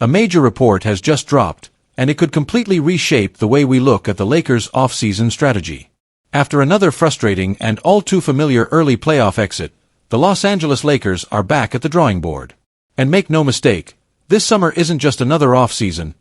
A major report has just dropped, and it could completely reshape the way we look at the Lakers' off-season strategy. After another frustrating and all too familiar early playoff exit, the Los Angeles Lakers are back at the drawing board. And make no mistake, this summer isn't just another off-season.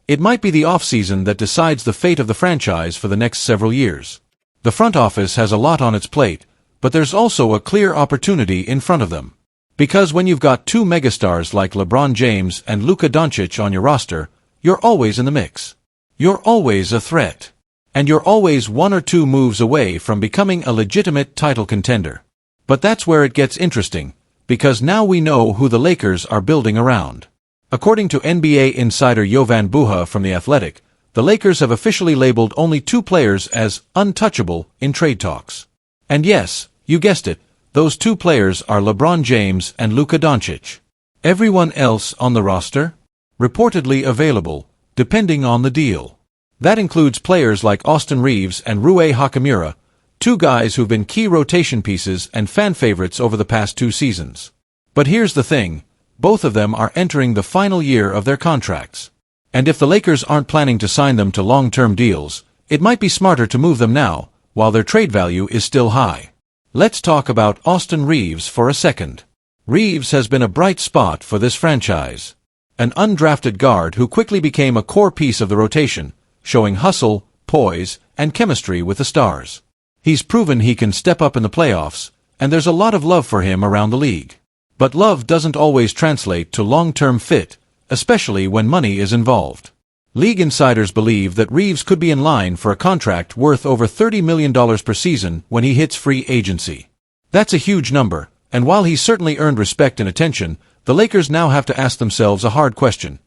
It might be the off-season that decides the fate of the franchise for the next several years. The front office has a lot on its plate, but there's also a clear opportunity in front of them. Because when you've got two megastars like LeBron James and Luka Doncic on your roster, you're always in the mix. You're always a threat. And you're always one or two moves away from becoming a legitimate title contender. But that's where it gets interesting, because now we know who the Lakers are building around. According to NBA insider Jovan Buha from The Athletic, the Lakers have officially labeled only two players as untouchable in trade talks. And yes, you guessed it, those two players are LeBron James and Luka Doncic. Everyone else on the roster? Reportedly available, depending on the deal. That includes players like Austin Reeves and Rui Hachimura, two guys who've been key rotation pieces and fan favorites over the past 2 seasons. But here's the thing, both of them are entering the final year of their contracts. And if the Lakers aren't planning to sign them to long-term deals, it might be smarter to move them now, while their trade value is still high. Let's talk about Austin Reeves for a second. Reeves has been a bright spot for this franchise. An undrafted guard who quickly became a core piece of the rotation, showing hustle, poise, and chemistry with the stars. He's proven he can step up in the playoffs, and there's a lot of love for him around the league. But love doesn't always translate to long-term fit, especially when money is involved. League insiders believe that Reeves could be in line for a contract worth over $30 million per season when he hits free agency. That's a huge number, and while he's certainly earned respect and attention, the Lakers now have to ask themselves a hard question.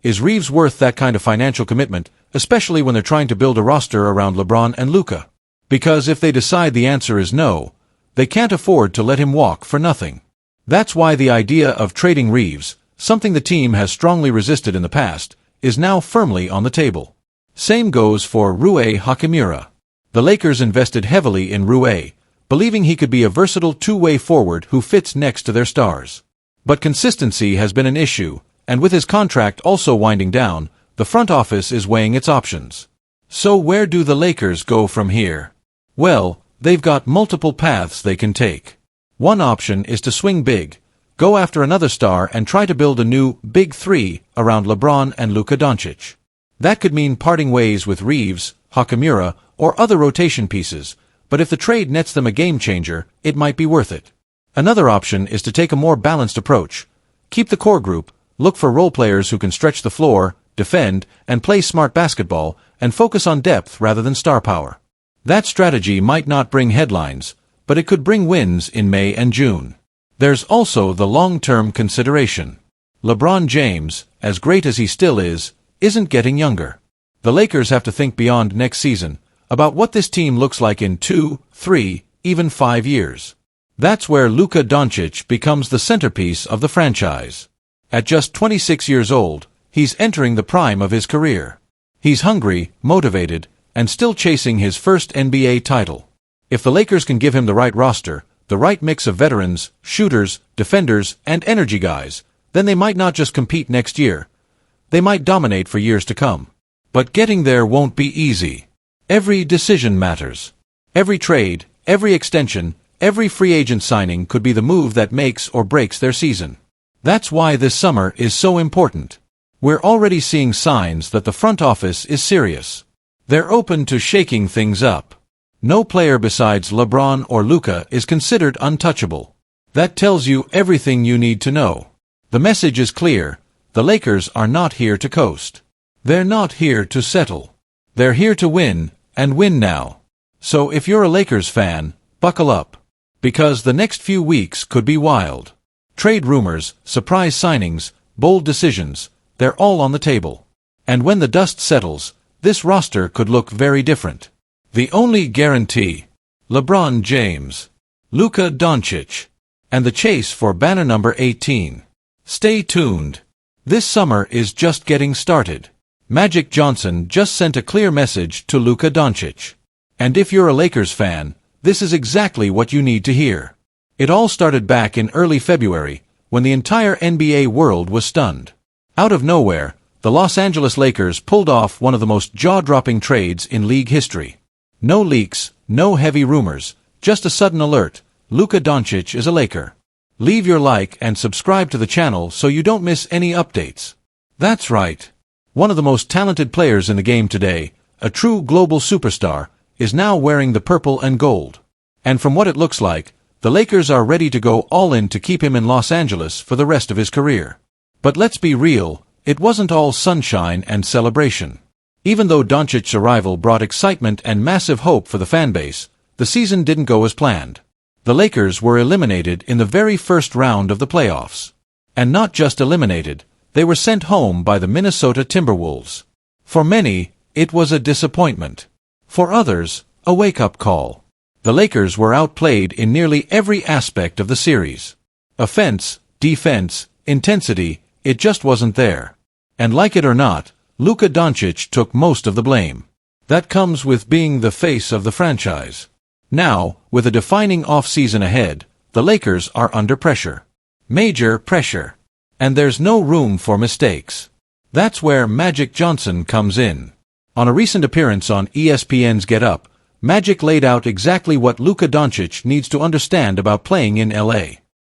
Is Reeves worth that kind of financial commitment, especially when they're trying to build a roster around LeBron and Luka? Because if they decide the answer is no, they can't afford to let him walk for nothing. That's why the idea of trading Reeves, something the team has strongly resisted in the past, is now firmly on the table. Same goes for Rui Hachimura. The Lakers invested heavily in Rui, believing he could be a versatile two-way forward who fits next to their stars. But consistency has been an issue, and with his contract also winding down, the front office is weighing its options. So where do the Lakers go from here? Well, they've got multiple paths they can take. One option is to swing big, go after another star and try to build a new Big Three around LeBron and Luka Doncic. That could mean parting ways with Reeves, Hachimura, or other rotation pieces, but if the trade nets them a game-changer, it might be worth it. Another option is to take a more balanced approach. Keep the core group, look for role players who can stretch the floor, defend, and play smart basketball, and focus on depth rather than star power. That strategy might not bring headlines, but it could bring wins in May and June. There's also the long-term consideration. LeBron James, as great as he still is, isn't getting younger. The Lakers have to think beyond next season, about what this team looks like in 2, 3, even 5 years. That's where Luka Doncic becomes the centerpiece of the franchise. At just 26 years old, he's entering the prime of his career. He's hungry, motivated, and still chasing his first NBA title. If the Lakers can give him the right roster, the right mix of veterans, shooters, defenders, and energy guys, then they might not just compete next year. They might dominate for years to come. But getting there won't be easy. Every decision matters. Every trade, every extension, every free agent signing could be the move that makes or breaks their season. That's why this summer is so important. We're already seeing signs that the front office is serious. They're open to shaking things up. No player besides LeBron or Luka is considered untouchable. That tells you everything you need to know. The message is clear. The Lakers are not here to coast. They're not here to settle. They're here to win, and win now. So if you're a Lakers fan, buckle up. Because the next few weeks could be wild. Trade rumors, surprise signings, bold decisions, they're all on the table. And when the dust settles, this roster could look very different. The only guarantee: LeBron James, Luka Doncic, and the chase for banner number 18. Stay tuned. This summer is just getting started. Magic Johnson just sent a clear message to Luka Doncic. And if you're a Lakers fan, this is exactly what you need to hear. It all started back in early February, when the entire NBA world was stunned. Out of nowhere, the Los Angeles Lakers pulled off one of the most jaw-dropping trades in league history. No leaks, no heavy rumors, just a sudden alert: Luka Doncic is a Laker. Leave your like and subscribe to the channel so you don't miss any updates. That's right. One of the most talented players in the game today, a true global superstar, is now wearing the purple and gold. And from what it looks like, the Lakers are ready to go all in to keep him in Los Angeles for the rest of his career. But let's be real, it wasn't all sunshine and celebration. Even though Doncic's arrival brought excitement and massive hope for the fanbase, the season didn't go as planned. The Lakers were eliminated in the very first round of the playoffs. And not just eliminated, they were sent home by the Minnesota Timberwolves. For many, it was a disappointment. For others, a wake-up call. The Lakers were outplayed in nearly every aspect of the series. Offense, defense, intensity, it just wasn't there. And like it or not, Luka Doncic took most of the blame. That comes with being the face of the franchise. Now, with a defining off-season ahead, the Lakers are under pressure. Major pressure. And there's no room for mistakes. That's where Magic Johnson comes in. On a recent appearance on ESPN's Get Up, Magic laid out exactly what Luka Doncic needs to understand about playing in LA.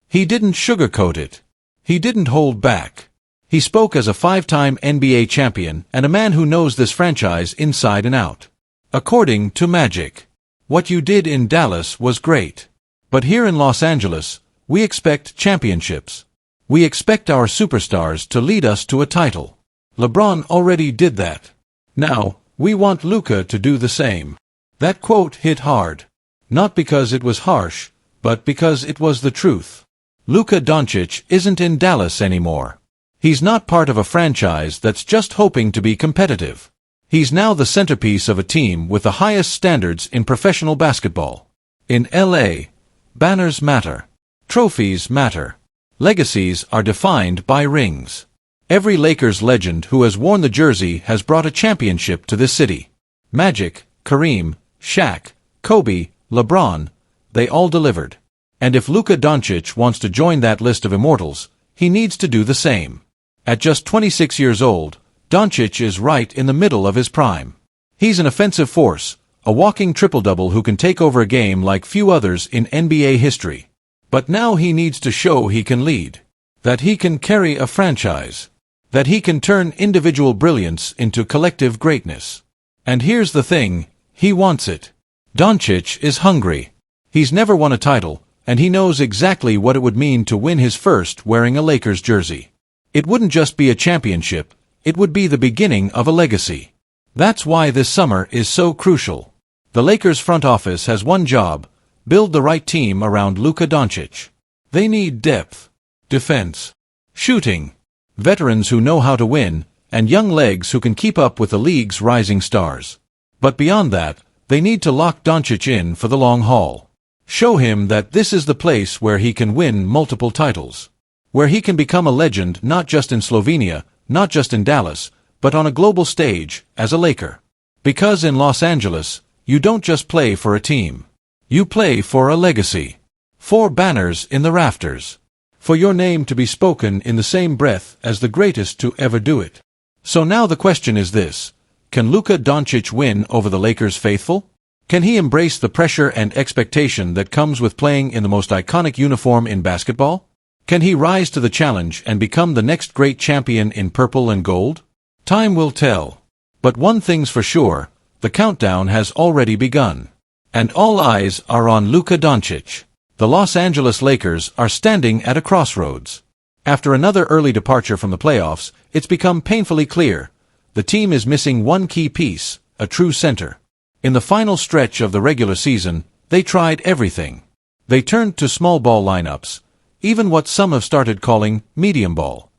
He didn't sugarcoat it. He didn't hold back. He spoke as a 5-time NBA champion and a man who knows this franchise inside and out. According to Magic, what you did in Dallas was great. But here in Los Angeles, we expect championships. We expect our superstars to lead us to a title. LeBron already did that. Now, we want Luka to do the same. That quote hit hard. Not because it was harsh, but because it was the truth. Luka Doncic isn't in Dallas anymore. He's not part of a franchise that's just hoping to be competitive. He's now the centerpiece of a team with the highest standards in professional basketball. In LA, banners matter. Trophies matter. Legacies are defined by rings. Every Lakers legend who has worn the jersey has brought a championship to this city. Magic, Kareem, Shaq, Kobe, LeBron, they all delivered. And if Luka Doncic wants to join that list of immortals, he needs to do the same. At just 26 years old, Doncic is right in the middle of his prime. He's an offensive force, a walking triple-double who can take over a game like few others in NBA history. But now he needs to show he can lead. That he can carry a franchise. That he can turn individual brilliance into collective greatness. And here's the thing, he wants it. Doncic is hungry. He's never won a title, and he knows exactly what it would mean to win his first wearing a Lakers jersey. It wouldn't just be a championship, it would be the beginning of a legacy. That's why this summer is so crucial. The Lakers front office has one job: build the right team around Luka Doncic. They need depth, defense, shooting, veterans who know how to win, and young legs who can keep up with the league's rising stars. But beyond that, they need to lock Doncic in for the long haul. Show him that this is the place where he can win multiple titles. Where he can become a legend not just in Slovenia, not just in Dallas, but on a global stage as a Laker. Because in Los Angeles, you don't just play for a team. You play for a legacy. 4 banners in the rafters. For your name to be spoken in the same breath as the greatest to ever do it. So now the question is this: can Luka Doncic win over the Lakers faithful? Can he embrace the pressure and expectation that comes with playing in the most iconic uniform in basketball? Can he rise to the challenge and become the next great champion in purple and gold? Time will tell. But one thing's for sure, the countdown has already begun. And all eyes are on Luka Doncic. The Los Angeles Lakers are standing at a crossroads. After another early departure from the playoffs, it's become painfully clear. The team is missing one key piece, a true center. In the final stretch of the regular season, they tried everything. They turned to small ball lineups, even what some have started calling medium ball.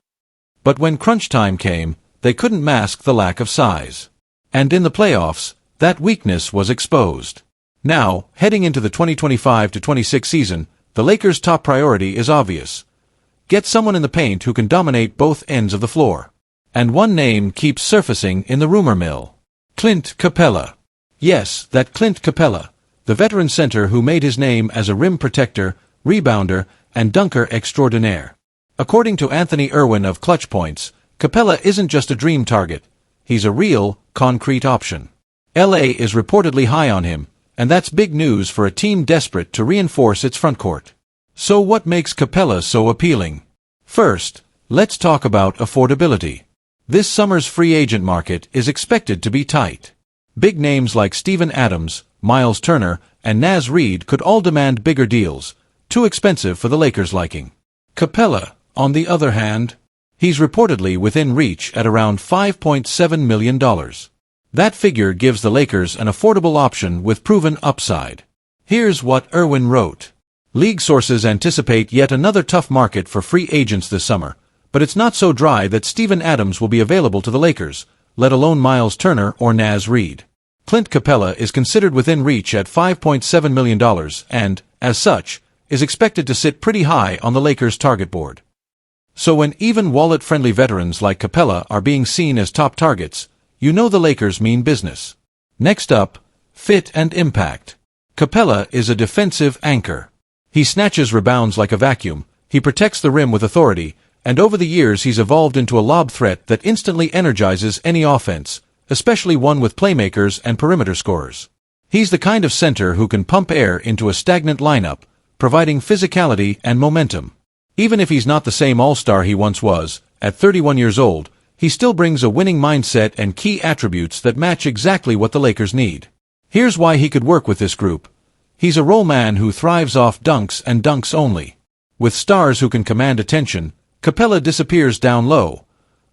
But when crunch time came, they couldn't mask the lack of size. And in the playoffs, that weakness was exposed. Now, heading into the 2025-26 season, the Lakers' top priority is obvious. Get someone in the paint who can dominate both ends of the floor. And one name keeps surfacing in the rumor mill. Clint Capella. Yes, that Clint Capella, the veteran center who made his name as a rim protector, rebounder, and dunker extraordinaire. According to Anthony Irwin of Clutch Points, Capella isn't just a dream target. He's a real, concrete option. LA is reportedly high on him, and that's big news for a team desperate to reinforce its frontcourt. So what makes Capella so appealing? First, let's talk about affordability. This summer's free agent market is expected to be tight. Big names like Steven Adams, Miles Turner, and Naz Reid could all demand bigger deals, too expensive for the Lakers' liking. Capella, on the other hand, he's reportedly within reach at around $5.7 million. That figure gives the Lakers an affordable option with proven upside. Here's what Irwin wrote. League sources anticipate yet another tough market for free agents this summer, but it's not so dry that Steven Adams will be available to the Lakers, let alone Miles Turner or Naz Reid. Clint Capella is considered within reach at $5.7 million and, as such, is expected to sit pretty high on the Lakers' target board. So when even wallet-friendly veterans like Capella are being seen as top targets, you know the Lakers mean business. Next up, fit and impact. Capella is a defensive anchor. He snatches rebounds like a vacuum, he protects the rim with authority, and over the years he's evolved into a lob threat that instantly energizes any offense, especially one with playmakers and perimeter scorers. He's the kind of center who can pump air into a stagnant lineup, providing physicality and momentum. Even if he's not the same all-star he once was, at 31 years old, he still brings a winning mindset and key attributes that match exactly what the Lakers need. Here's why he could work with this group. He's a role man who thrives off dunks and dunks only. With stars who can command attention, Capella disappears down low,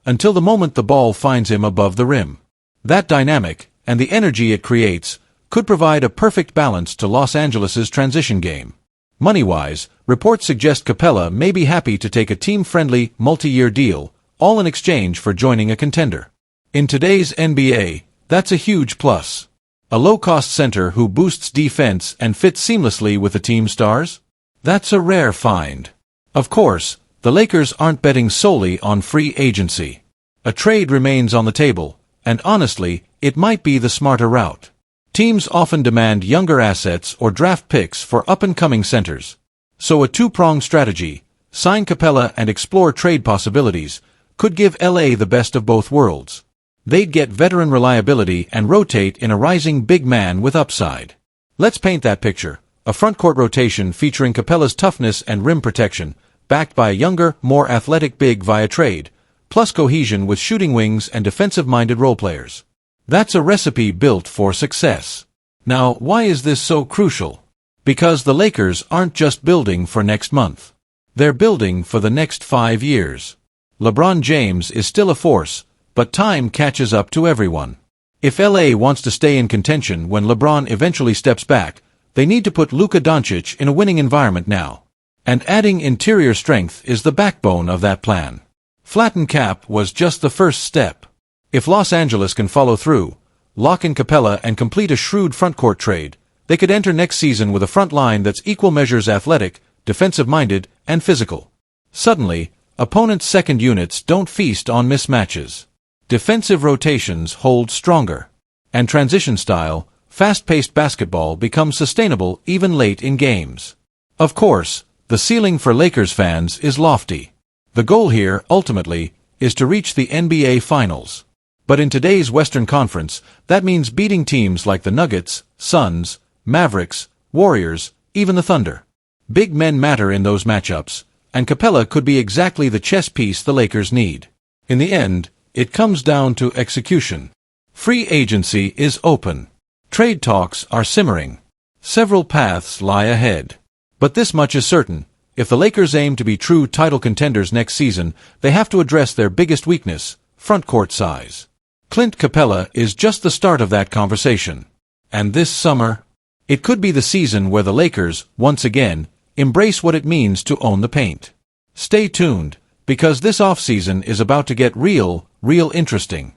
until the moment the ball finds him above the rim. That dynamic, and the energy it creates, could provide a perfect balance to Los Angeles' transition game. Money-wise, reports suggest Capella may be happy to take a team-friendly, multi-year deal, all in exchange for joining a contender. In today's NBA, that's a huge plus. A low-cost center who boosts defense and fits seamlessly with the team's stars? That's a rare find. Of course, the Lakers aren't betting solely on free agency. A trade remains on the table, and honestly, it might be the smarter route. Teams often demand younger assets or draft picks for up-and-coming centers. So a two-pronged strategy, sign Capella and explore trade possibilities, could give LA the best of both worlds. They'd get veteran reliability and rotate in a rising big man with upside. Let's paint that picture. A frontcourt rotation featuring Capella's toughness and rim protection, backed by a younger, more athletic big via trade, plus cohesion with shooting wings and defensive-minded role-players. That's a recipe built for success. Now, why is this so crucial? Because the Lakers aren't just building for next month. They're building for the next 5 years. LeBron James is still a force, but time catches up to everyone. If LA wants to stay in contention when LeBron eventually steps back, they need to put Luka Doncic in a winning environment now. And adding interior strength is the backbone of that plan. Flatten cap was just the first step. If Los Angeles can follow through, lock in Capella and complete a shrewd frontcourt trade, they could enter next season with a front line that's equal measures athletic, defensive-minded, and physical. Suddenly, opponents' second units don't feast on mismatches. Defensive rotations hold stronger. And transition style, fast-paced basketball becomes sustainable even late in games. Of course, the ceiling for Lakers fans is lofty. The goal here, ultimately, is to reach the NBA Finals. But in today's Western Conference, that means beating teams like the Nuggets, Suns, Mavericks, Warriors, even the Thunder. Big men matter in those matchups, and Capella could be exactly the chess piece the Lakers need. In the end, it comes down to execution. Free agency is open. Trade talks are simmering. Several paths lie ahead. But this much is certain. If the Lakers aim to be true title contenders next season, they have to address their biggest weakness, frontcourt size. Clint Capella is just the start of that conversation. And this summer, it could be the season where the Lakers, once again, embrace what it means to own the paint. Stay tuned, because this offseason is about to get real interesting.